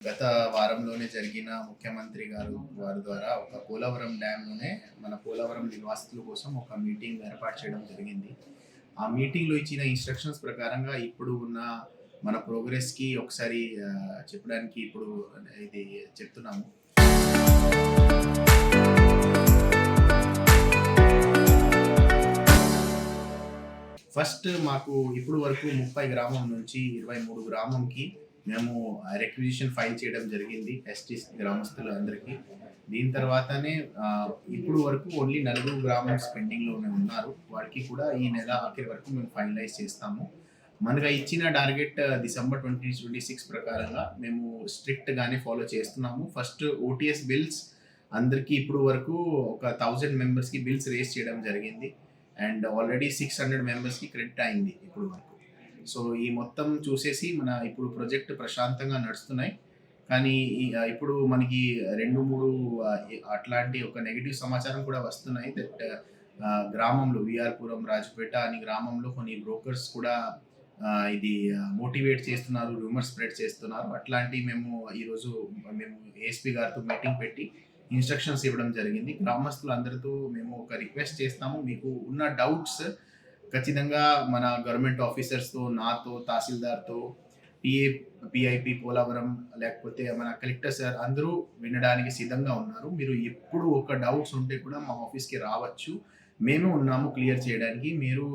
గత వారంలోనే జరిగిన ముఖ్యమంత్రి గారు వారి ద్వారా ఒక పోలవరం డ్యామ్‌లోనే మన పోలవరం నివాసితుల కోసం ఒక మీటింగ్ ఏర్పాటు చేయడం జరిగింది. ఆ మీటింగ్‌లో ఇచ్చిన ఇన్‌స్ట్రక్షన్స్ ప్రకారంగా ఇప్పుడు ఉన్న మన ప్రోగ్రెస్‌కి ఒకసారి చెప్పడానికి ఇప్పుడు ఇది చెప్తున్నాము. ఫస్ట్ మాకు ఇప్పుడు వరకు 30 గ్రామం నుంచి 23 గ్రామంకి మేము రిక్విజిషన్ ఫైల్ చేయడం జరిగింది ఎస్టీ గ్రామస్తులందరికీ. దీని తర్వాతనే ఇప్పుడు వరకు ఓన్లీ 4 గ్రామమ్స్ పెండింగ్‌లోనే ఉన్నారు. వాడికి కూడా ఈ నెల ఆఖరి వరకు మేము ఫైనలైజ్ చేస్తాము. మనకు ఇచ్చిన టార్గెట్ డిసెంబర్ 2026 ప్రకారంగా మేము స్ట్రిక్ట్‌గానే ఫాలో చేస్తున్నాము. ఫస్ట్ ఓటీఎస్ బిల్స్ అందరికీ ఇప్పుడు వరకు ఒక 1000 మెంబర్స్‌కి బిల్స్ రేజ్ చేయడం జరిగింది. అండ్ ఆల్రెడీ 600 మెంబర్స్‌కి క్రెడిట్ అయింది ఇప్పుడు వరకు. సో ఈ మొత్తం చూసేసి మన ఇప్పుడు ప్రాజెక్ట్ ప్రశాంతంగా నడుస్తున్నాయి. కానీ ఇప్పుడు మనకి 2, 3 అట్లాంటి ఒక నెగెటివ్ సమాచారం కూడా వస్తున్నాయి. దట్ గ్రామంలో వీఆర్‌పురం, రాజపేట అని గ్రామంలో కొన్ని బ్రోకర్స్ కూడా ఇది మోటివేట్ చేస్తున్నారు, రూమర్ స్ప్రెడ్ చేస్తున్నారు. అట్లాంటివి మేము ఈరోజు మేము ఏఎస్పీ గారితో మీటింగ్ పెట్టి ఇన్స్ట్రక్షన్స్ ఇవ్వడం జరిగింది. గ్రామస్తులందరితో మేము ఒక రిక్వెస్ట్ చేస్తాము. మీకు ఉన్న డౌట్స్ ఖచ్చితంగా మన గవర్నమెంట్ ఆఫీసర్స్‌తో, నాతో, తహసీల్దార్‌తో, పిఏ, పిఐపి పోలవరం లేకపోతే మన కలెక్టర్ సార్ అందరూ వినడానికి సిద్ధంగా ఉన్నారు. మీరు ఎప్పుడు ఒక డౌట్స్ ఉంటే కూడా మా ఆఫీస్‌కి రావచ్చు. మేము ఉన్నాము క్లియర్ చేయడానికి. మీరు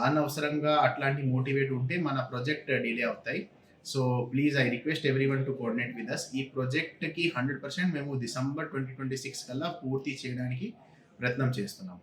అనవసరంగా అట్లాంటి మోటివేట్ ఉంటే మన ప్రాజెక్ట్ డిలే అవుతాయి. So please I request everyone to coordinate with us. ఈ ప్రాజెక్ట్‌కి 100% మేము డిసెంబర్ 2026 కల్లా పూర్తి చేయడానికి ప్రయత్నం చేస్తున్నాం.